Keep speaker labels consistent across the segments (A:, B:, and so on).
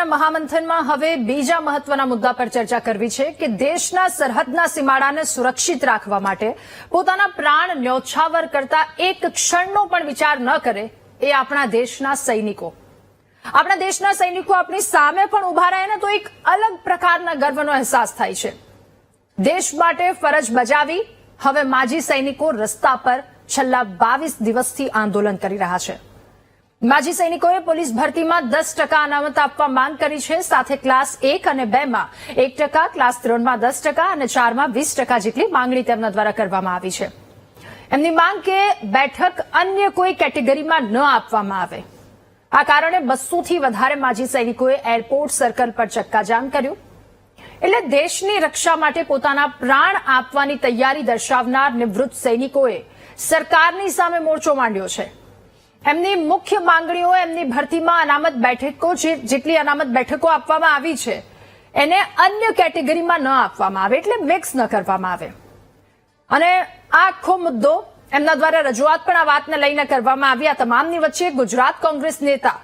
A: આજના મહામંથનમાં હવે બીજા મહત્વના મુદ્દા પર ચર્ચા કરવી છે કે દેશના સરહદના સીમાડાને સુરક્ષિત રાખવા માટે પોતાના પ્રાણ ન્યોછાવર કરતા એક ક્ષણનો પણ વિચાર ન કરે એ આપણા દેશના સૈનિકો. આપણા દેશના સૈનિકો આપણી સામે પણ ઉભા રહે ને તો એક અલગ પ્રકારના ગર્વનો અહેસાસ થાય છે. દેશ માટે ફરજ બજાવી હવે માજી સૈનિકો રસ્તા પર છેલ્લા 22 દિવસથી આંદોલન કરી રહ્યા છે. માજી સૈનિકોએ પોલીસ ભરતીમાં 10% અનામત આપવા માંગ કરી છે. સાથે ક્લાસ 1 અને 2 માં 1%, ક્લાસ 3 માં 10% અને 4 માં 20% જેટલી માંગણી તેમના દ્વારા કરવામાં આવી છે. એમની માંગ કે બેઠક અન્ય કોઈ કેટેગરીમાં ન આપવામાં આવે. આ કારણે 200 થી વધારે માજી સૈનિકોએ એરપોર્ટ સર્કલ પર ચક્કાજામ કર્યું. એટલે દેશની રક્ષા માટે પોતાના પ્રાણ આપવાની તૈયારી દર્શાવનાર નિવૃત્ત સૈનિકોએ સરકારની સામે મોરચો માંડ્યો છે. એમની મુખ્ય માંગણીઓ એમની ભરતીમાં અનામત બેઠકો જેટલી અનામત બેઠકો આપવામાં આવી છે એને અન્ય કેટેગરીમાં ન આપવામાં આવે, એટલે મિક્સ ન કરવામાં આવે. અને આ આખો મુદ્દો એમના દ્વારા રજૂઆત પણ આ વાતને લઈને કરવામાં આવી. આ તમામની વચ્ચે ગુજરાત કોંગ્રેસ નેતા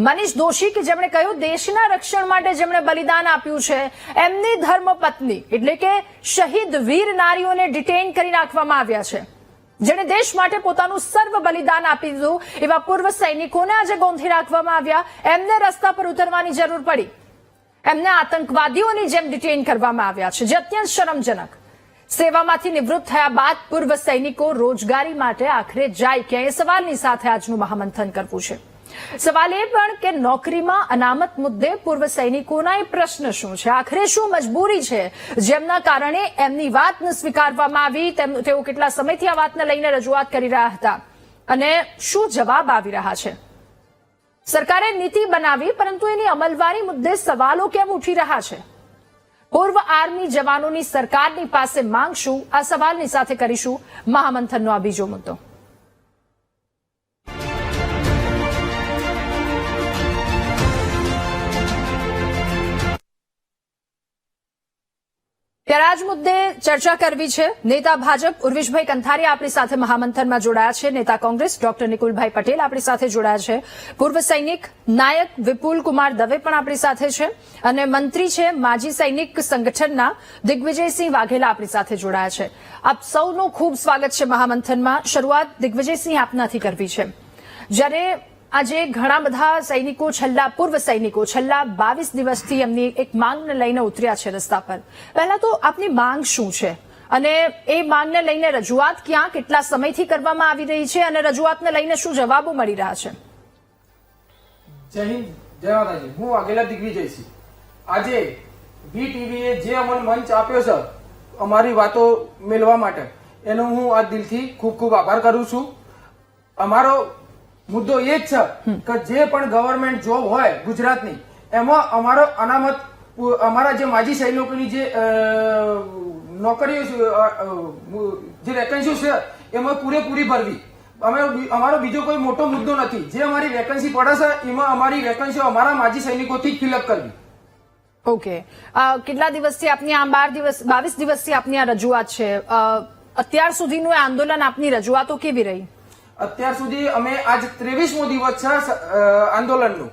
A: મનીષ દોશી કે જેમણે કહ્યું દેશના રક્ષણ માટે જેમણે બલિદાન આપ્યું છે એમની ધર્મપત્ની એટલે કે શહીદ વીર નારીઓને ડિટેઇન કરી નાખવામાં આવ્યા છે. જેણે દેશ માટે પોતાનું સર્વ બલિદાન આપી દીધું એવા પૂર્વ સૈનિકોને આજે ગોંધી રાખવામાં આવ્યા. એમને રસ્તા પર ઉતરવાની જરૂર પડી. એમને આતંકવાદીઓની જેમ ડિટેઇન કરવામાં આવ્યા છે, જે અત્યંત શરમજનક. સેવામાંથી નિવૃત્ત થયા બાદ પૂર્વ સૈનિકો રોજગારી માટે આખરે જાય ક્યાં એ સવાલની સાથે આજનું મહામંથન કરવું છે. સવાલ એ પણ કે નોકરીમાં અનામત મુદ્દે પૂર્વ સૈનિકોના એ પ્રશ્ન શું છે, આખરે શું મજબૂરી છે જેમના કારણે એમની વાત ન સ્વીકારવામાં આવી. તેઓ કેટલા સમયથી આ વાતને લઈને રજૂઆત કરી રહ્યા હતા અને શું જવાબ આવી રહ્યા છે. સરકારે નીતિ બનાવી પરંતુ એની અમલવારી મુદ્દે સવાલો કેમ ઉઠી રહ્યા છે. પૂર્વ આર્મી જવાનોની સરકારની પાસે માંગ શું, આ સવાલની સાથે કરીશું મહામંથનનો આ બીજો મુદ્દો. ત્યારે આજ મુદ્દે ચર્ચા કરવી છે. નેતા ભાજપ ઉર્વિશભાઈ કંથારિયા આપણી સાથે મહામંથનમાં જોડાયા છે. નેતા કોંગ્રેસ ડોક્ટર નિકુલભાઈ પટેલ આપણી સાથે જોડાયા છે. પૂર્વ સૈનિક નાયક વિપુલ કુમાર દવે પણ આપણી સાથે છે અને મંત્રી છે માજી સૈનિક સંગઠનના દિગ્વિજયસિંહ વાઘેલા આપણી સાથે જોડાયા છે. આપ સૌનું ખૂબ સ્વાગત છે મહામંથનમાં. શરૂઆત દિગ્વિજયસિંહ આપનાથી કરવી છે. જ્યારે આજે ઘણા બધા સૈનિકો પૂર્વ સૈનિકો છેલ્લા 22 દિવસથી એમની એક માંગને લઈને ઉતર્યા છે રસ્તા પર. પહેલા તો આપની માંગ શું છે અને એ માંગને લઈને રજૂઆત ક્યાં કેટલા સમયથી કરવામાં આવી રહી છે અને રજૂઆતને લઈને શું જવાબો મળી રહ્યા છે?
B: જય હિન્દ, જય માતાજી. હું વાઘેલા દિગ્વિજયસિંહ. આજે BTV એ જે અમને મંચ આપ્યો છે અમારી વાતો મેળવવા માટે એનો હું આ દિલથી ખૂબ ખૂબ આભાર કરું છું. અમારો મુદ્દો એ જ છે કે જે પણ ગવર્મેન્ટ જોબ હોય ગુજરાતની એમાં અમારો અનામત અમારા જે માજી સૈનિકોની જે નોકરીઓ જે વેકેન્સીઓ છે એમાં પૂરેપૂરી ભરવી. અમારો બીજો કોઈ મોટો મુદ્દો નથી. જે અમારી વેકેન્સી પડે છે એમાં અમારી વેકેન્સીઓ અમારા માજી સૈનિકોથી જ ફિલઅપ કરવી.
A: ઓકે, કેટલા દિવસથી આપની આ 22 દિવસથી આપની આ રજૂઆત છે. અત્યાર સુધીનું આંદોલન આપની રજૂઆતો કેવી રહી?
B: અત્યાર સુધી અમે આજ 23મો દિવસ છે આંદોલનનું.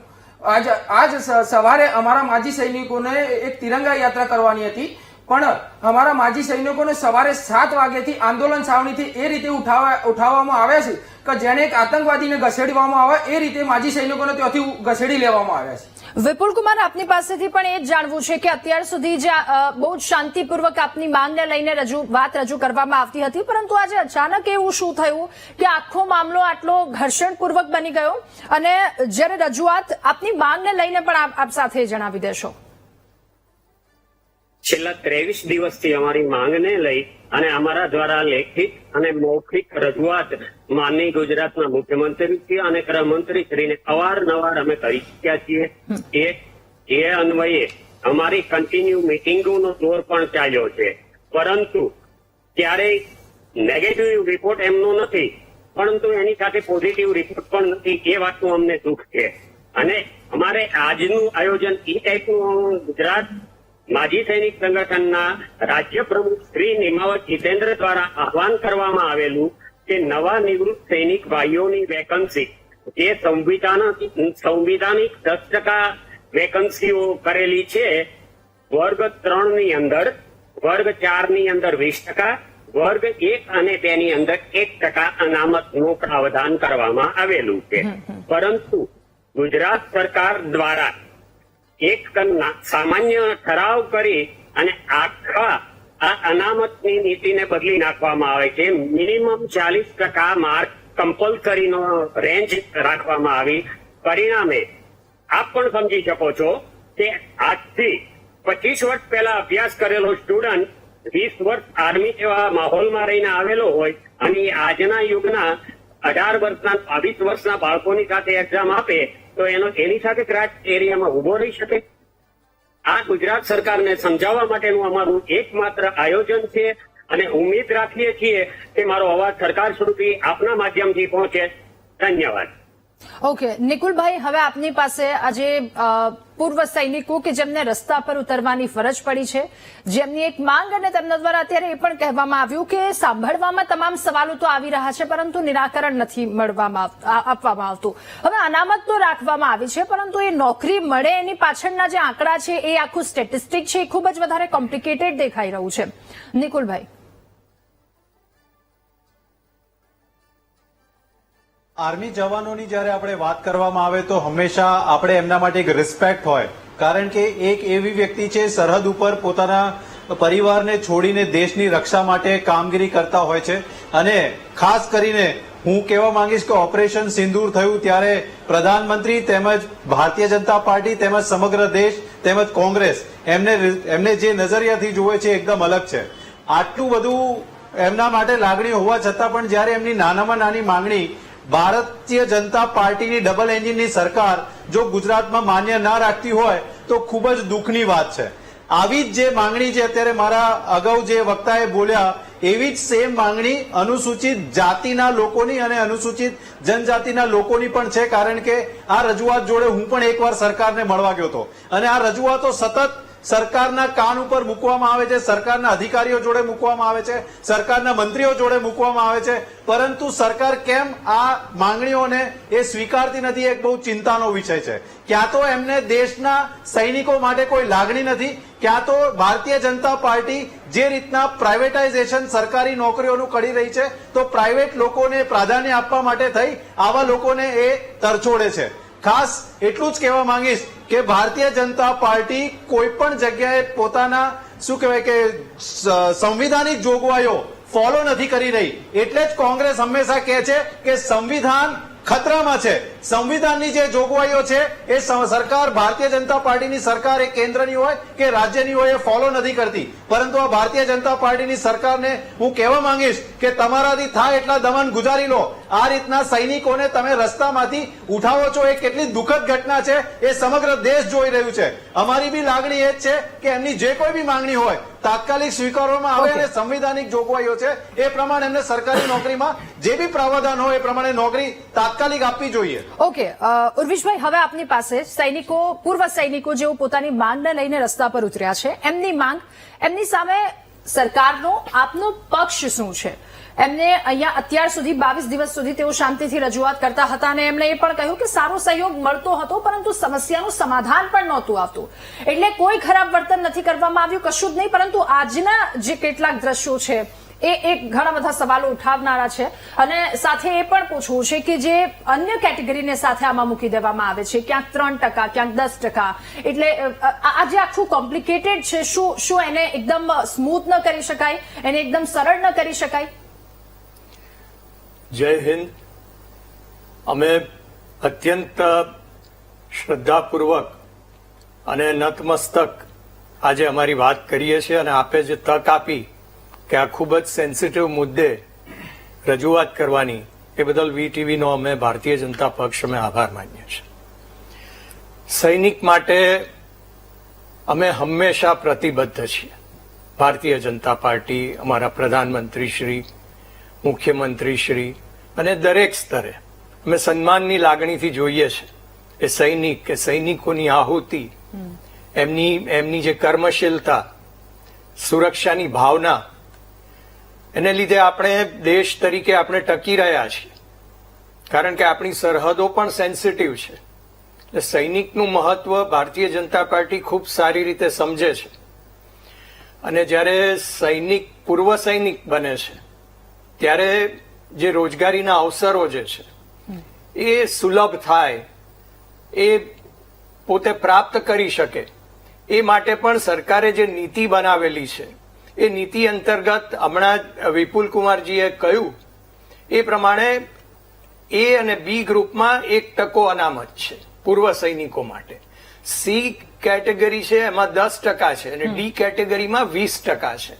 B: આજ સવારે અમારા માજી સૈનિકોને એક તિરંગા યાત્રા કરવાની હતી પણ અમારા માજી સૈનિકોને સવારે 7 વાગ્યાથી આંદોલન છાવણીથી એ રીતે ઉઠાવવામાં આવે છે કે જેને એક આતંકવાદીને ઘસેડવામાં આવે એ રીતે માજી સૈનિકોને ત્યાંથી ઘસેડી લેવામાં આવ્યા છે.
A: વિપુલ કુમાર, આપની પાસેથી પણ એ જ જાણવું છે કે અત્યાર સુધી જે બહુ જ શાંતિપૂર્વક આપની માંગને લઈને વાત રજૂ કરવામાં આવતી હતી પરંતુ આજે અચાનક એવું શું થયું કે આખો મામલો આટલો ઘર્ષણપૂર્વક બની ગયો અને જ્યારે રજૂઆત આપની માંગને લઈને પણ આપ સાથે જણાવી દેશો.
C: છેલ્લા 23 દિવસથી અમારી માંગને લઈ અને અમારા દ્વારા લેખિત અને મૌખિક રજૂઆત માનનીય ગુજરાતના મુખ્યમંત્રી અને ગૃહમંત્રીશ્રીને અવારનવાર અમે કરી ચૂક્યા છીએ. એ અન્વયે અમારી કન્ટિન્યુ મિટિંગોનો દોર પણ ચાલ્યો છે પરંતુ ક્યારેય નેગેટિવ રિપોર્ટ એમનો નથી પરંતુ એની સાથે પોઝિટિવ રિપોર્ટ પણ નથી. એ વાતનું અમને દુઃખ છે અને અમારે આજનું આયોજન એ ટાઈપનું ગુજરાત માજી સૈનિક સંગઠનના રાજ્ય પ્રમુખ શ્રી નિમાવત જીતેન્દ્ર દ્વારા આહવાન કરવામાં આવેલું કે નવા નિવૃત્ત સૈનિક ભાઈઓની વેકન્સી જે સંવિધાનિક 10% વેકન્સીઓ કરેલી છે. વર્ગ 3 ની અંદર, વર્ગ 4 ની અંદર 20%, વર્ગ 1 અને 2 ની અંદર 1% અનામતનું પ્રાવધાન કરવામાં આવેલું છે. પરંતુ ગુજરાત સરકાર દ્વારા એક સામાન્ય ઠરાવ કરી અને આખા આ અનામતની નીતિને બદલી નાખવામાં આવે છે. મિનિમમ 40% માર્ક કમ્પલસરીનો રેન્જ રાખવામાં આવી. પરિણામે આપ પણ સમજી શકો છો કે આજથી 25 વર્ષ પહેલા અભ્યાસ કરેલો સ્ટુડન્ટ 20 વર્ષ આર્મી જેવા માહોલમાં રહીને આવેલો હોય અને આજના યુગના 18 વર્ષના 22 વર્ષના બાળકોની સાથે એક્ઝામ આપે તો એની સાથે ક્રાઇટેરિયામાં ઉભો રહી શકે? આ ગુજરાત સરકારને સમજાવવા માટેનું અમારું એકમાત્ર આયોજન છે અને ઉમ્મીદ રાખીએ છીએ કે મારો અવાજ સરકાર સુધી આપના માધ્યમથી પહોંચે. ધન્યવાદ.
A: ઓકે, નિકુલભાઈ, હવે આપની પાસે આજે પૂર્વ સૈનિકો કે જેમને રસ્તા પર ઉતરવાની ફરજ પડી છે, જેમની એક માંગ અને તેમના દ્વારા અત્યારે એ પણ કહેવામાં આવ્યું કે સાંભળવામાં તમામ સવાલો તો આવી રહ્યા છે પરંતુ નિરાકરણ નથી આપવામાં આવતું. હવે અનામત તો રાખવામાં આવી છે પરંતુ એ નોકરી મળે એની પાછળના જે આંકડા છે એ આખું સ્ટેટિસ્ટિક છે એ ખૂબ જ વધારે કોમ્પ્લિકેટેડ દેખાઈ રહ્યું છે. નિકુલભાઈ,
D: આર્મી જવાનોની જ્યારે આપણે વાત કરવામાં આવે તો હંમેશા આપણે એમના માટે એક રિસ્પેક્ટ હોય, કારણ કે એક એવી વ્યક્તિ છે સરહદ ઉપર પોતાના પરિવારને છોડીને દેશની રક્ષા માટે કામગીરી કરતા હોય છે. અને ખાસ કરીને હું કહેવા માંગીશ કે ઓપરેશન સિંદૂર થયું ત્યારે પ્રધાનમંત્રી તેમજ ભારતીય જનતા પાર્ટી તેમજ સમગ્ર દેશ તેમજ કોંગ્રેસ એમને જે નજરિયાથી જુએ છે એકદમ અલગ છે. આટલું બધું એમના માટે લાગણી હોવા છતાં પણ જ્યારે એમની નાનામાં નાની માંગણી ભારતીય જનતા પાર્ટીની ડબલ એન્જિનની સરકાર જો ગુજરાતમાં માન્ય ના રાખતી હોય તો ખૂબ જ દુઃખની વાત છે. આવી જ જે માંગણી જે અત્યારે મારા અગાઉ જે વક્તાએ બોલ્યા એવી જ સેમ માંગણી અનુસૂચિત જાતિના લોકોની અને અનુસૂચિત જનજાતિના લોકોની પણ છે. કારણ કે આ રજૂઆત જોડે હું પણ એકવાર સરકારને મળવા ગયો હતો અને આ રજૂઆતો સતત સરકારના કાન ઉપર મૂકવામાં આવે છે, સરકારના અધિકારીઓ જોડે મૂકવામાં આવે છે, સરકારના મંત્રીઓ જોડે મૂકવામાં આવે છે, પરંતુ સરકાર કેમ આ માંગણીઓને એ સ્વીકારતી નથી એક બહુ ચિંતાનો વિષય છે. ક્યાં તો એમને દેશના સૈનિકો માટે કોઈ લાગણી નથી, ક્યાં તો ભારતીય જનતા પાર્ટી જે રીતના પ્રાઇવેટાઇઝેશન સરકારી નોકરીઓનું કરી રહી છે તો પ્રાઇવેટ લોકોને પ્રાધાન્ય આપવા માટે થઈ આવા લોકોને એ તરછોડે છે. ખાસ એટલું જ કહેવા માંગીશ કે ભારતીય જનતા પાર્ટી કોઈ પણ જગ્યાએ પોતાના શું કહેવાય કે સંવિધાનિક જોગવાઈઓ ફોલો નથી કરી રહી. એટલે જ કોંગ્રેસ હંમેશા કહે છે કે સંવિધાન ખતરામાં છે. સંવિધાનની જે જોગવાઈઓ છે એ સરકાર, ભારતીય જનતા પાર્ટીની સરકાર એ કેન્દ્રની હોય કે રાજ્યની હોય એ ફોલો નથી કરતી. પરંતુ આ ભારતીય જનતા પાર્ટીની સરકારને હું કહેવા માંગીશ કે તમારાથી થાય એટલા દમન ગુજારી લો. આ રીતના સૈનિકોને તમે રસ્તામાંથી ઉઠાવો છો એ કેટલી દુઃખદ ઘટના છે એ સમગ્ર દેશ જોઈ રહ્યું છે. અમારી બી લાગણી એ જ છે કે એમની જે કોઈ બી માંગણી હોય તાત્કાલિક સ્વીકારવામાં આવે અને સંવિધાનિક જોગવાઈઓ છે એ પ્રમાણે એમને સરકારી નોકરીમાં જે બી પ્રાવધાન હોય એ પ્રમાણે નોકરી તાત્કાલિક આપવી જોઈએ.
A: ઓકે, ઉર્વિશભાઈ, હવે આપની પાસે સૈનિકો, પૂર્વ સૈનિકો જેઓ પોતાની માંગને લઈને રસ્તા પર ઉતર્યા છે, એમની માંગ, એમની સામે સરકારનો આપનો પક્ષ શું છે? એમને અહીંયા અત્યાર સુધી 22 દિવસ સુધી તેઓ શાંતિથી રજૂઆત કરતા હતા અને એમણે એ પણ કહ્યું કે સારો સહયોગ મળતો હતો પરંતુ સમસ્યાનું સમાધાન પણ નહોતું આવતું. એટલે કોઈ ખરાબ વર્તન નથી કરવામાં આવ્યું, કશું જ નહીં. પરંતુ આજના જે કેટલાક દ્રશ્યો છે એ ઘણા બધા સવાલો ઉઠાવનારા છે અને સાથે એ પણ પૂછવું છે કે જે અન્ય કેટેગરીને સાથે આમાં મૂકી દેવામાં આવે છે, ક્યાંક 3%, ક્યાંક 10%, એટલે આ જે આખું કોમ્પ્લિકેટેડ છે, શું એને એકદમ સ્મૂથ ન કરી શકાય, એને એકદમ સરળ ન કરી શકાય?
E: જય હિન્દ. અમે અત્યંત શ્રદ્ધાપૂર્વક અને નતમસ્તક આજે અમારી વાત કરીએ છીએ અને આપે જે તક આપી કે આ ખૂબ જ સેન્સિટિવ મુદ્દે રજૂઆત કરવાની એ બદલ વીટીવીનો અમે ભારતીય જનતા પક્ષ અમે આભાર માનીએ છીએ. સૈનિક માટે અમે હંમેશા પ્રતિબદ્ધ છીએ. ભારતીય જનતા પાર્ટી, અમારા પ્રધાનમંત્રી શ્રી, મુખ્યમંત્રી શ્રી અને દરેક સ્તરે અમે સન્માનની લાગણીથી જોઈએ છે એ સૈનિક કે સૈનિકોની આહુતિ, એમની જે કર્મશીલતા, સુરક્ષાની ભાવના, એને લીધે આપણે દેશ તરીકે આપણે ટકી રહ્યા છીએ. કારણ કે આપણી સરહદો પણ સેન્સિટિવ છે. સૈનિકનું મહત્વ ભારતીય જનતા પાર્ટી ખૂબ સારી રીતે સમજે છે અને જ્યારે સૈનિક પૂર્વ સૈનિક બને છે ત્યારે જે રોજગારીના અવસરો જે છે એ સુલભ થાય, એ પોતે પ્રાપ્ત કરી શકે, એ માટે પણ સરકારે જે નીતિ બનાવેલી છે એ નીતિ અંતર્ગત હમણાં વિપુલ કુમારજીએ કહ્યું એ પ્રમાણે એ અને બી ગ્રુપમાં 1% અનામત છે પૂર્વ સૈનિકો માટે. સી કેટેગરી છે એમાં 10% છે અને ડી કેટેગરીમાં 20% છે.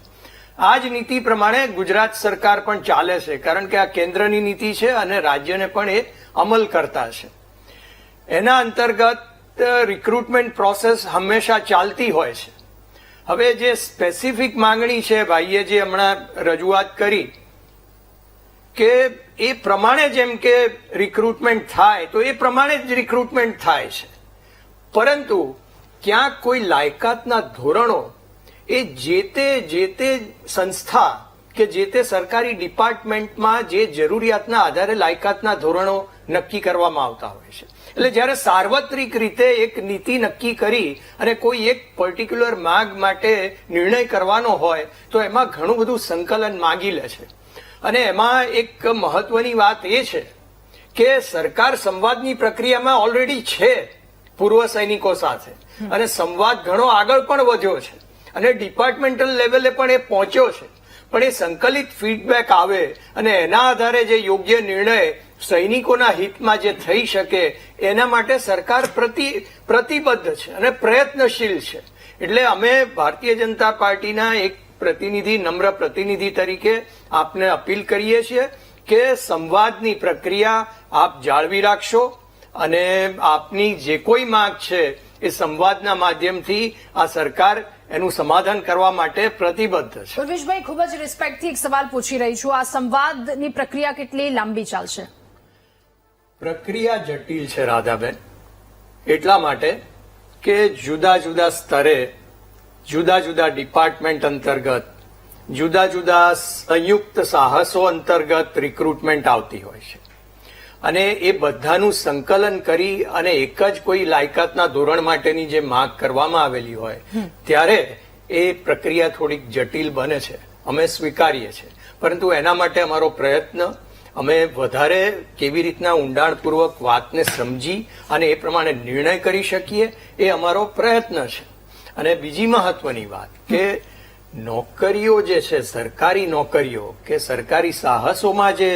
E: આ જ નીતિ પ્રમાણે ગુજરાત સરકાર પણ ચાલે છે, કારણ કે આ કેન્દ્રની નીતિ છે અને રાજ્યને પણ એ અમલ કરતા છે. એના અંતર્ગત રિક્રુટમેન્ટ પ્રોસેસ હંમેશા ચાલતી હોય છે. હવે જે સ્પેસિફિક માંગણી છે ભાઈએ જે હમણાં રજૂઆત કરી કે એ પ્રમાણે જેમ કે રિક્રુટમેન્ટ થાય તો એ પ્રમાણે જ રિક્રુટમેન્ટ થાય છે, પરંતુ ક્યાંક કોઈ લાયકાતના ધોરણો એ જે તે સંસ્થા કે જે તે સરકારી ડિપાર્ટમેન્ટમાં જે જરૂરિયાતના આધારે લાયકાતના ધોરણો નક્કી કરવામાં આવતા હોય છે. એટલે જ્યારે સાર્વત્રિક રીતે એક નીતિ નક્કી કરી અને કોઈ એક પર્ટિક્યુલર માંગ માટે નિર્ણય કરવાનો હોય તો એમાં ઘણું બધું સંકલન માંગી લે છે. અને એમાં એક મહત્વની વાત એ છે કે સરકાર સંવાદની પ્રક્રિયામાં ઓલરેડી છે પૂર્વ સૈનિકો સાથે, અને સંવાદ ઘણો આગળ પણ વધ્યો છે અને ડિપાર્ટમેન્ટલ લેવલે પણ એ પહોંચ્યો છે. પણ એ સંકલિત ફીડબેક આવે અને એના આધારે જે યોગ્ય નિર્ણય સૈનિકોના હિતમાં જે થઈ શકે એના માટે સરકાર પ્રતિબદ્ધ છે અને પ્રયત્નશીલ છે. એટલે અમે ભારતીય જનતા પાર્ટીના એક પ્રતિનિધિ, નમ્ર પ્રતિનિધિ તરીકે આપને અપીલ કરીએ છીએ કે સંવાદની પ્રક્રિયા આપ જાળવી રાખશો અને આપની જે કોઈ માંગ છે એ સંવાદના માધ્યમથી આ સરકાર એનું સમાધાન કરવા માટે પ્રતિબદ્ધ છે.
A: પૂર્વેશભાઈ, ખૂબ જ રિસ્પેક્ટથી એક સવાલ પૂછી રહી છું. આ સંવાદની પ્રક્રિયા કેટલી લાંબી ચાલશે?
E: પ્રક્રિયા જટિલ છે રાધાબેન, એટલા માટે કે જુદા જુદા સ્તરે, જુદા જુદા ડિપાર્ટમેન્ટ અંતર્ગત, જુદા જુદા સંયુક્ત સાહસો અંતર્ગત રિક્રુટમેન્ટ આવતી હોય છે અને એ બધાનું સંકલન કરી અને એક જ કોઈ લાયકાતના ધોરણ માટેની જે માંગ કરવામાં આવેલી હોય ત્યારે એ પ્રક્રિયા થોડીક જટિલ બને છે. અમે સ્વીકારીએ છીએ, પરંતુ એના માટે અમારો પ્રયત્ન, અમે વધારે કેવી રીતના ઊંડાણપૂર્વક વાતને સમજી અને એ પ્રમાણે નિર્ણય કરી શકીએ એ અમારો પ્રયત્ન છે. અને બીજી મહત્વની વાત કે નોકરીઓ જે છે, સરકારી નોકરીઓ કે સરકારી સાહસોમાં જે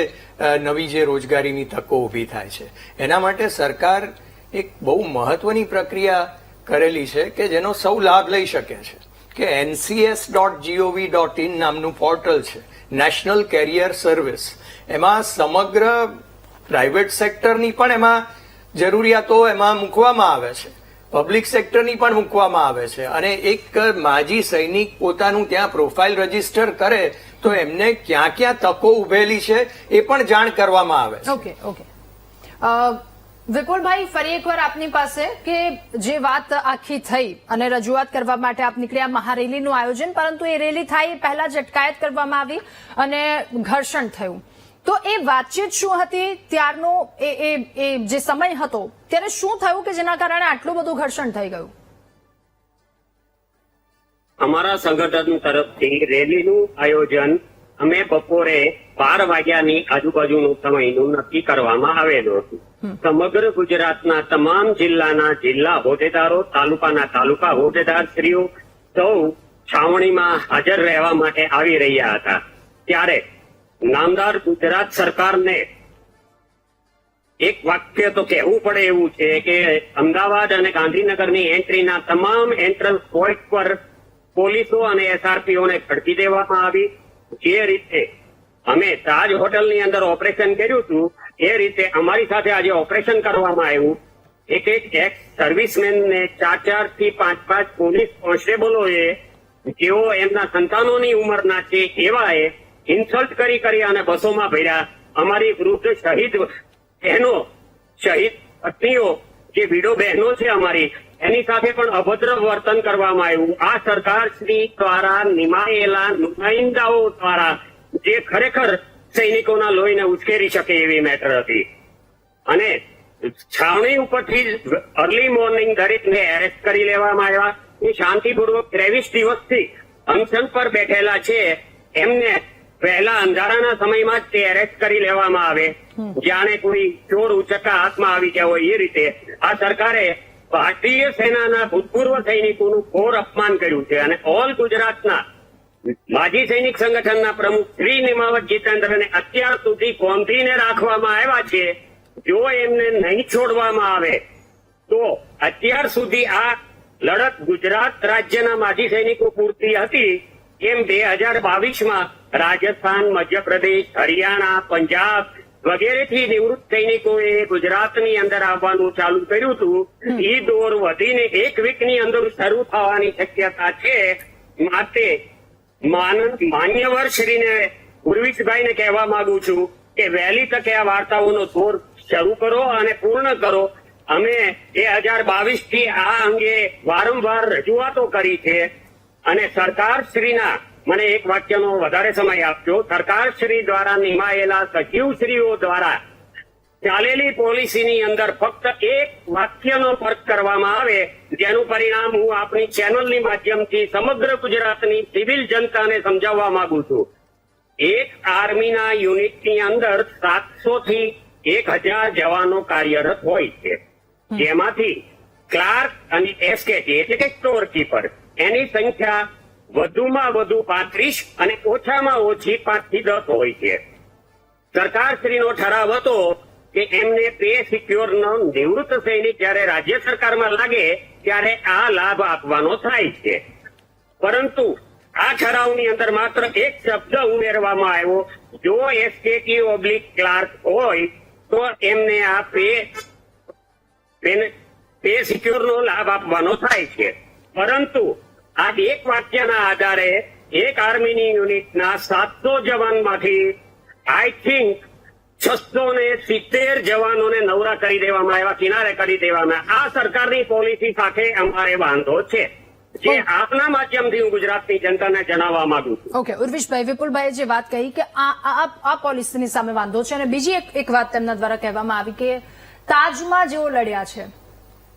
E: નવી જે રોજગારીની તકો ઊભી થાય છે એના માટે સરકાર એક બહુ મહત્વની પ્રક્રિયા કરેલી છે કે જેનો સૌ લાભ લઈ શકે છે કે ncs.gov.in નામનું પોર્ટલ છે, નેશનલ કેરિયર સર્વિસ. એમાં સમગ્ર પ્રાઇવેટ સેક્ટરની પણ એમાં જરૂરિયાતો એમાં મૂકવામાં આવે છે, પબ્લિક સેક્ટરની પણ મૂકવામાં આવે છે અને એક માજી સૈનિક પોતાનું ત્યાં પ્રોફાઇલ રજીસ્ટર કરે તો એમને ક્યાં ક્યાં તકો ઉભેલી છે એ પણ જાણ કરવામાં આવે છે.
A: ઓકે. વિપુલભાઈ, ફરી એકવાર આપની પાસે કે જે વાત આખી થઈ અને રજૂઆત કરવા માટે આપ નીકળ્યા, મહારેલીનું આયોજન, પરંતુ એ રેલી થાય એ પહેલા જ અટકાયત કરવામાં આવી અને ઘર્ષણ થયું. તો એ વાતચીત શું હતી ત્યારનો, એ જે સમય હતો ત્યારે શું થયું કે જેના કારણે આટલું બધું ઘર્ષણ થઈ ગયું?
C: અમારા સંગઠન તરફથી રેલીનું આયોજન અમે બપોરે 12 વાગ્યાની આજુબાજુનું સમયનું નક્કી કરવામાં આવેલું હતું. સમગ્ર ગુજરાતના તમામ જિલ્લાના જિલ્લા હોદ્દેદારો, તાલુકાના તાલુકા હોદ્દેદારશ્રીઓ સૌ છાવણીમાં હાજર રહેવા માટે આવી રહ્યા હતા. ત્યારે નામદાર ગુજરાત સરકારને એક વાક્ય તો કહેવું પડે એવું છે કે અમદાવાદ અને ગાંધીનગરની એન્ટ્રીના તમામ એન્ટ્રન્સ પોઈન્ટ પર પોલીસો અને એસઆરપીઓને ખડકી દેવામાં આવી. જે રીતે અમે તાજ હોટલની અંદર ઓપરેશન કર્યું હતું એ રીતે અમારી સાથે આજે ઓપરેશન કરવામાં આવ્યું. એક એક્સ સર્વિસમેનને 4 થી 5 પોલીસ કોન્સ્ટેબલોએ જેઓ એમના સંતાનોની ઉંમરના છે એવાએ ઇન્સલ્ટ કરી અને બસોમાં ભર્યા. અમારી વૃદ્ધ શહીદ બહેનો, શહીદ પત્નીઓ, જે વિડો બહેનો છે અમારી, એની સાથે પણ અભદ્ર વર્તન કરવામાં આવ્યું. આ સરકાર શ્રી દ્વારા નિમાયેલા નુમાઇંદાઓ દ્વારા જે ખરેખર સૈનિકોના લોહીને ઉશ્કેરી શકે એવી મેટર હતી. અને છાવણી ઉપરથી અર્લી મોર્નિંગ દરેકને એરેસ્ટ કરી લેવામાં આવ્યા. એ શાંતિપૂર્વક 23 દિવસથી અનશન પર બેઠેલા છે, એમને પહેલા અંધારાના સમયમાં જ તે એરેસ્ટ કરી લેવામાં આવે, જાણે કોઈ ચોર ઉચકા હાથમાં આવી ગયા હોય એ રીતે. આ સરકારે ભારતીય સેનાના ભૂતપૂર્વ સૈનિકોનું ઘોર અપમાન કર્યું છે અને ઓલ ગુજરાતના માજી સૈનિક સંગઠનના પ્રમુખ શ્રી નિમાવત જીતેન્દ્રને અત્યાર સુધી કોંધીને રાખવામાં આવ્યા છે. જો એમને નહીં છોડવામાં આવે તો અત્યાર સુધી આ લડત ગુજરાત રાજ્યના માજી સૈનિકો પૂરતી હતી એમ 2022માં રાજસ્થાન, મધ્યપ્રદેશ, હરિયાણા, પંજાબ વગેરેથી નિવૃત્ત સૈનિકોએ ગુજરાતની અંદર આવવાનું ચાલુ કર્યું હતું. એ દોર વધીને 1 વીકની અંદર શરૂ થવાની શક્યતા છે. માટે માન્યવર શ્રીને ઉર્વિશભાઈને કહેવા માંગુ છું કે વહેલી તકે આ વાર્તાઓનો દોર શરૂ કરો અને પૂર્ણ કરો. અમે 2022 થી આ અંગે વારંવાર રજૂઆતો કરી છે અને સરકારશ્રીના, મને એક વાક્યનો વધારે સમય આપજો, સરકારશ્રી દ્વારા નિમાયેલા સચિવશ્રીઓ દ્વારા ચાલેલી પોલિસીની અંદર ફક્ત એક વાક્યનો ફરક કરવામાં આવે, જેનું પરિણામ હું આપણી ચેનલની માધ્યમથી સમગ્ર ગુજરાતની સિવિલ જનતાને સમજાવવા માંગુ છું. એક આર્મીના યુનિટની અંદર 700 થી 1000 જવાનો કાર્યરત હોય છે, જેમાંથી ક્લાર્ક અને એસકેટી એટલે કે સ્ટોર કીપર એની સંખ્યા વધુમાં વધુ 35 અને ઓછામાં ઓછી 5 થી 10 હોય છે. સરકારશ્રીનો ઠરાવ હતો કે એમને પે સિક્યોરનો નિવૃત્ત સૈનિક જ્યારે રાજ્ય સરકારમાં લાગે ત્યારે આ લાભ આપવાનો થાય છે, પરંતુ આ ઠરાવની અંદર માત્ર એક શબ્દ ઉમેરવામાં આવ્યો, જો એસકેટી ઓબ્લિક ક્લાર્ક હોય તો એમને આ પે સિક્યોરનો લાભ આપવાનો થાય છે. પરંતુ આ એક વાક્યના આધારે એક આર્મીની યુનિટના 700 જવાનમાંથી આઈ થિંક 670 જવાનોને નવરા કરી દેવામાં આવ્યા, કિનારે કરી દેવામાં. આ સરકારની પોલિસી સાથે અમારે વાંધો છે, જે આપના માધ્યમથી હું ગુજરાતની જનતાને જણાવવા માંગુ છું.
A: ઓકે, ઉર્વિશભાઈ, વિપુલભાઈએ જે વાત કહી કે આ પોલિસીની સામે વાંધો છે, અને બીજી એક વાત તેમના દ્વારા કહેવામાં આવી કે તાજમાં જેઓ લડ્યા છે,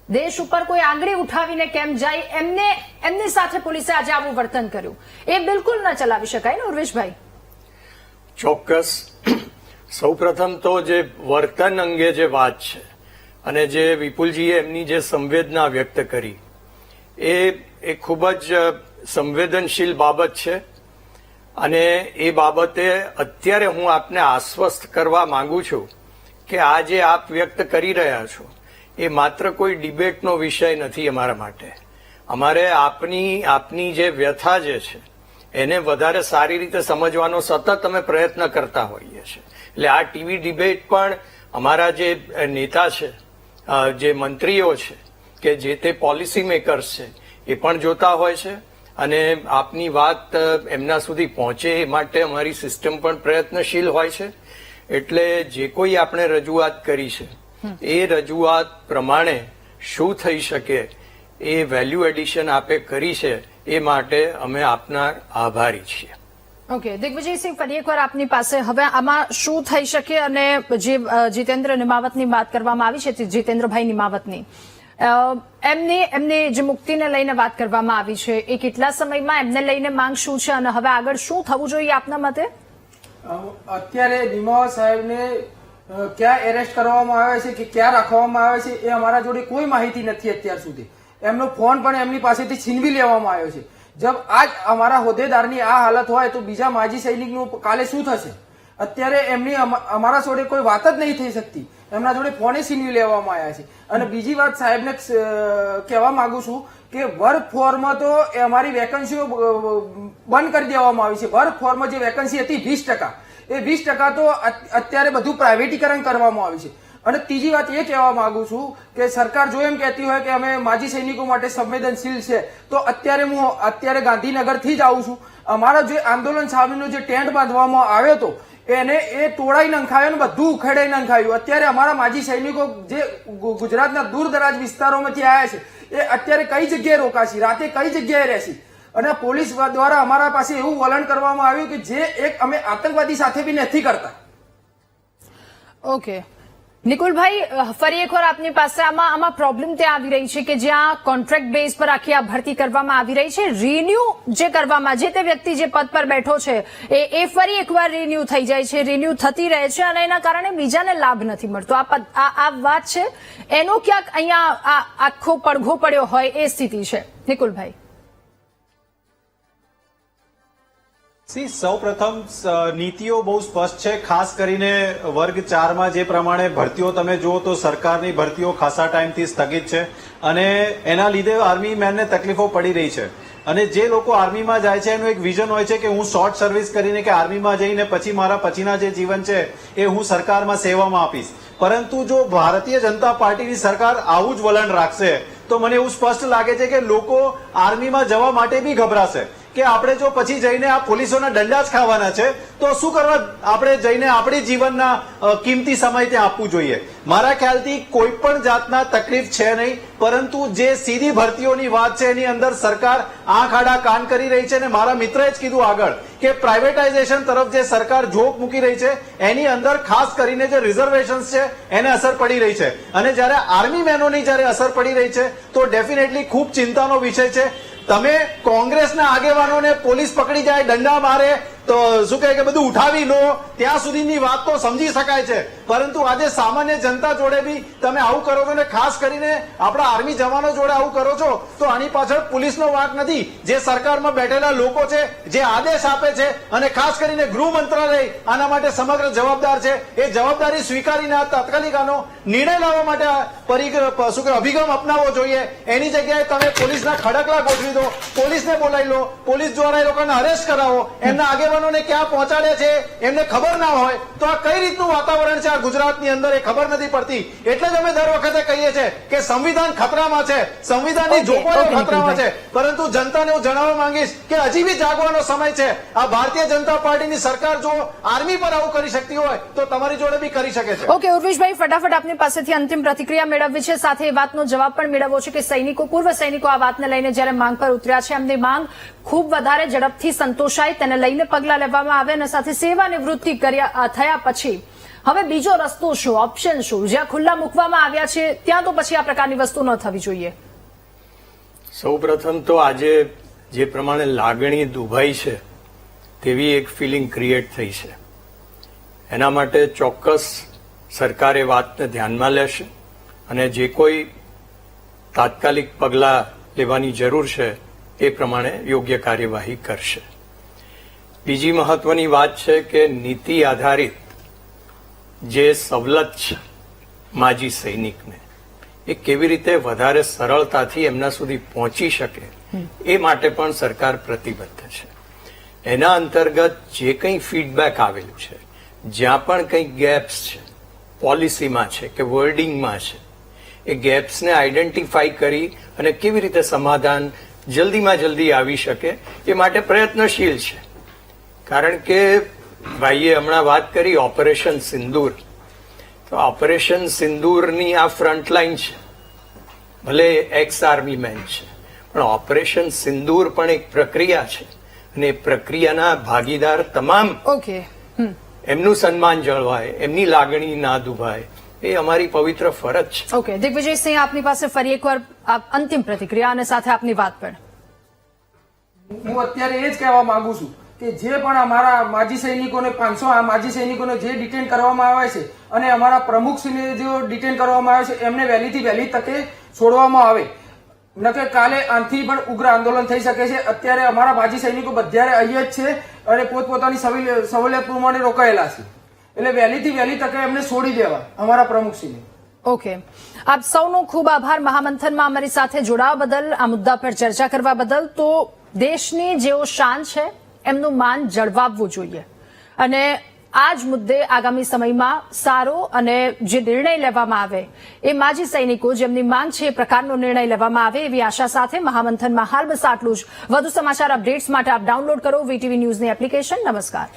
A: દેશ ઉપર કોઈ આંગળી ઉઠાવીને કેમ જાય, એમની સાથે પોલીસે આજે આવું વર્તન કર્યું, એ બિલકુલ ન ચલાવી શકાય ને ઉર્વિશભાઈ?
E: ચોક્કસ. સૌપ્રથમ તો જે વર્તન અંગે જે વાત છે અને જે વિપુલજીએ એમની જે સંવેદના વ્યક્ત કરી એ ખૂબ જ સંવેદનશીલ બાબત છે અને એ બાબતે અત્યારે હું આપને આશ્વસ્ત કરવા માંગુ છું કે આ જે આપ વ્યક્ત કરી રહ્યા છો એ માત્ર કોઈ ડિબેટનો વિષય નથી અમારા માટે. અમારે આપની જે વ્યથા જે છે એને વધારે સારી રીતે સમજવાનો સતત અમે પ્રયત્ન કરતા હોઈએ છીએ. એટલે આ ટીવી ડિબેટ પણ અમારા જે નેતા છે, જે મંત્રીઓ છે કે જે તે પોલિસી મેકર્સ છે એ પણ જોતા હોય છે અને આપની વાત એમના સુધી પહોંચે એ માટે અમારી સિસ્ટમ પણ પ્રયત્નશીલ હોય છે. એટલે જે કોઈ આપણે રજૂઆત કરી છે એ રજૂઆત પ્રમાણે શું થઈ શકે એ વેલ્યુ એડિશન આપે કરી છે એ માટે અમે આપના આભારી છીએ.
A: ઓકે, દિગ્વિજયસિંહ, ફરી એકવાર આપની પાસે, હવે આમાં શું થઈ શકે અને જે જીતેન્દ્ર નિમાવતની વાત કરવામાં આવી છે, જીતેન્દ્રભાઈ નિમાવતની, એમની જે મુક્તિને લઈને વાત કરવામાં આવી છે, એ કેટલા સમયમાં એમને લઈને માંગ શું છે અને હવે આગળ શું થવું જોઈએ આપના મતે?
B: અત્યારે નિમાવત સાહેબને ક્યાં એરેસ્ટ કરવામાં આવે છે કે ક્યાં રાખવામાં આવે છે એ અમારા જોડે કોઈ માહિતી નથી અત્યાર સુધી. એમનો ફોન પણ એમની પાસેથી છીનવી લેવામાં આવ્યો છે. જબ આજ અમારા હોદ્દેદારની આ હાલત હોય તો બીજા માજી સૈનિકનું કાલે શું થશે? અત્યારે એમની અમારા જોડે કોઈ વાત જ નહીં થઈ શકતી. એમના જોડે ફોને છીનવી લેવામાં આવ્યા છે. અને બીજી વાત સાહેબને કહેવા માંગુ છું કે વર્ક ફોર્મમાં તો અમારી વેકન્સીઓ બંધ કરી દેવામાં આવી છે. વર્ક ફોર્મમાં જે વેકન્સી હતી 20%, એ 20% તો અત્યારે બધું પ્રાઇવેટીકરણ કરવામાં આવ્યું છે. અને ત્રીજી વાત એ કહેવા માંગુ છું કે સરકાર જો એમ કહેતી હોય કે અમે માજી સૈનિકો માટે સંવેદનશીલ છે તો અત્યારે ગાંધીનગરથી જ આવું છું. અમારા જે આંદોલન છાવણીનો જે ટેન્ટ બાંધવામાં આવ્યો હતો એને એ તોડાઈ નંખાયો ને બધું ઉખેડાઈ નંખાયું. અત્યારે અમારા માજી સૈનિકો જે ગુજરાતના દૂર દરાજ વિસ્તારોમાંથી આવ્યા છે એ અત્યારે કઈ જગ્યાએ રોકાશે, રાતે કઈ જગ્યાએ રહેશે? અને પોલીસ દ્વારા અમારા પાસે એવું વલણ કરવામાં આવ્યું કે જે એક અમે આતંકવાદી સાથે બી નથી કરતા.
A: ઓકે, નિકુલભાઈ, ફરી એકવાર આપની પાસે આમાં પ્રોબ્લેમ ત્યાં આવી રહી છે કે જ્યાં કોન્ટ્રાક્ટ બેઝ પર આખી આ ભરતી કરવામાં આવી રહી છે, રિન્યુ જે કરવામાં જે તે વ્યક્તિ જે પદ પર બેઠો છે એ ફરી એકવાર રિન્યુ થઈ જાય છે, રિન્યુ થતી રહે છે અને એના કારણે બીજાને લાભ નથી મળતો. આ વાત છે એનો ક્યાંક અહીંયા આખો પડઘો પડ્યો હોય એ સ્થિતિ છે. નિકુલભાઈ,
D: સૌ પ્રથમ નીતિઓ બહુ સ્પષ્ટ છે. ખાસ કરીને વર્ગ 4માં જે પ્રમાણે ભરતીઓ તમે જુઓ તો સરકારની ભરતીઓ ખાસા ટાઈમથી સ્થગિત છે અને એના લીધે આર્મી મેનને તકલીફો પડી રહી છે. અને જે લોકો આર્મીમાં જાય છે એનું એક વિઝન હોય છે કે હું શોર્ટ સર્વિસ કરીને કે આર્મીમાં જઈને પછી મારા પછીના જે જીવન છે એ હું સરકારમાં સેવામાં આપીશ. પરંતુ જો ભારતીય જનતા પાર્ટીની સરકાર આવું જ વલણ રાખશે તો મને એવું સ્પષ્ટ લાગે છે કે લોકો આર્મીમાં જવા માટે બી ગભરાશે કે આપણે જો પછી જઈને આ પોલીસોના દંડા જ ખાવાના છે તો શું કરવા આપણે જઈને આપણી જીવનના કિંમતી સમય ત્યાં આપવું જોઈએ. મારા ખ્યાલથી કોઈ પણ જાતના તકલીફ છે નહીં, પરંતુ જે સીધી ભરતીઓની વાત છે એની અંદર સરકાર આંખ આડા કાન કરી રહી છે. અને મારા મિત્રએ જ કીધું આગળ કે પ્રાઇવેટાઇઝેશન તરફ જે સરકાર ઝોક મૂકી રહી છે એની અંદર ખાસ કરીને જે રિઝર્વેશન્સ છે એને અસર પડી રહી છે. અને જયારે આર્મી મેનોની જયારે અસર પડી રહી છે તો ડેફિનેટલી ખૂબ ચિંતાનો વિષય છે. તમે કોંગ્રેસના આગેવાનોને પોલીસ પકડી જાય, દંડા મારે તો શું કહે કે બધું ઉઠાવી લો ત્યાં સુધીની વાત તો સમજી શકાય છે, પરંતુ આજે સામાન્ય જનતા જોડે બી તમે આવું કરો છો ને ખાસ કરીને આપણા આર્મી જવાનો જોડે આવું કરો છો તો આની પાછળ પોલીસનો વાંક નથી. જે સરકારમાં બેઠેલા લોકો છે જે આદેશ આપે છે અને ખાસ કરીને ગૃહ મંત્રાલય આના માટે સમગ્ર જવાબદાર છે. એ જવાબદારી સ્વીકારીને આ તાત્કાલિક આનો નિર્ણય લાવવા માટે અભિગમ અપનાવવો જોઈએ. એની જગ્યાએ તમે પોલીસના ખડકલા ગોઠવી દો, પોલીસને બોલાવી લો, પોલીસ દ્વારા એ લોકોને અરેસ્ટ કરાવો, એમના આગેવાનોને ક્યાં પહોંચાડે છે એમને ખબર ના હોય તો આ કઈ રીતનું વાતાવરણ છે આ ગુજરાતની અંદર એ ખબર નથી પડતી. એટલે જ અમે દર વખતે કહીએ છીએ કે સંવિધાન ખતરામાં છે, સંવિધાનની જોગવાઈઓ ખતરામાં છે. પરંતુ જનતાને હું જણાવવા માંગીશ કે હજી બી જાગવાનો સમય છે. આ ભારતીય જનતા પાર્ટીની સરકાર જો આર્મી પર આવું કરી શકતી હોય તો તમારી જોડે બી કરી શકે છે.
A: ઓકે ઉર્વેશભાઈ, ફટાફટ આપની પાસેથી અંતિમ પ્રતિક્રિયા મેળવવી છે, સાથે એ વાતનો જવાબ પણ મેળવવો છે કે પૂર્વ સૈનિકો આ વાતને લઈને જયારે માંગ પર ઉતર્યા છે એમની માંગ ખૂબ વધારે ઝડપથી સંતોષાય તેને લઈને પગલાં લેવામાં આવે અને સાથે સેવા નિવૃત્તિ થયા પછી હવે બીજો રસ્તો શું, ઓપ્શન શું, જ્યાં ખુલ્લા મૂકવામાં આવ્યા છે ત્યાં તો પછી આ પ્રકારની વસ્તુ ન થવી જોઈએ.
E: સૌપ્રથમ તો આજે જે પ્રમાણે લાગણી દુભાઈ છે તેવી એક ફિલિંગ ક્રિએટ થઈ છે. એના માટે ચોક્કસ સરકારે વાતને ધ્યાનમાં લેશે અને જે કોઈ તાત્કાલિક પગલાં લેવાની જરૂર છે એ પ્રમાણે યોગ્ય કાર્યવાહી કરશે. બીજી મહત્વની વાત છે કે નીતિ આધારિત જે સવલત છે માજી સૈનિકને એ કેવી રીતે વધારે સરળતાથી એમના સુધી પહોંચી શકે એ માટે પણ સરકાર પ્રતિબદ્ધ છે. એના અંતર્ગત જે કંઈ ફીડબેક આવેલું છે, જ્યાં પણ કંઈ ગેપ્સ છે પોલિસીમાં છે કે વર્ડિંગમાં છે, એ ગેપ્સને આઈડેન્ટિફાઈ કરી અને કેવી રીતે સમાધાન જલ્દીમાં જલ્દી આવી શકે એ માટે પ્રયત્નશીલ છે. કારણ કે ભાઈએ હમણાં વાત કરી ઓપરેશન સિંદૂર, તો ઓપરેશન સિંદૂરની આ ફ્રન્ટલાઈન છે, ભલે એક્સ આર્મી મેન છે, પણ ઓપરેશન સિંદૂર પણ એક પ્રક્રિયા છે અને એ પ્રક્રિયાના ભાગીદાર તમામ એમનું સન્માન જળવાય, એમની લાગણી ના દુભાય, એ અમારી પવિત્ર ફરજ છે.
A: ઓકે દિગ્વિજયસિંહ, આપની પાસે ફરી એકવાર અંતિમ પ્રતિક્રિયા અને સાથે આપની વાત પણ.
B: હું અત્યારે એ જ કહેવા માંગુ છું કે જે પણ અમારા માજી સૈનિકોને 500 માજી સૈનિકોને જે ડિટેન કરવામાં આવે છે અને અમારા પ્રમુખશ્રીને જે ડિટેન કરવામાં આવે છે એમને વહેલીથી વહેલી તકે છોડવામાં આવે, નકે કાલે આનાથી પણ ઉગ્ર આંદોલન થઈ શકે છે. અત્યારે અમારા માજી સૈનિકો બધા અહીંયા જ છે અને પોતપોતાની સવલત પ્રમાણે રોકાયેલા છે, એટલે વહેલીથી વહેલી તકે એમને છોડી દેવા અમારા પ્રમુખશ્રીને.
A: ઓકે, આપ સૌનો ખૂબ આભાર મહામંથનમાં અમારી સાથે જોડાવા બદલ, આ મુદ્દા પર ચર્ચા કરવા બદલ. તો દેશની જેઓ શાન છે એમનું માન જળવાવવું જોઈએ અને આ જ મુદ્દે આગામી સમયમાં સારો અને જે નિર્ણય લેવામાં આવે એ માજી સૈનિકો જેમની માંગ છે એ પ્રકારનો નિર્ણય લેવામાં આવે એવી આશા સાથે મહામંથનમાં હાલ બસ આટલું જ. વધુ સમાચાર અપડેટ્સ માટે આપ ડાઉનલોડ કરો VTV ન્યૂઝની એપ્લિકેશન. નમસ્કાર.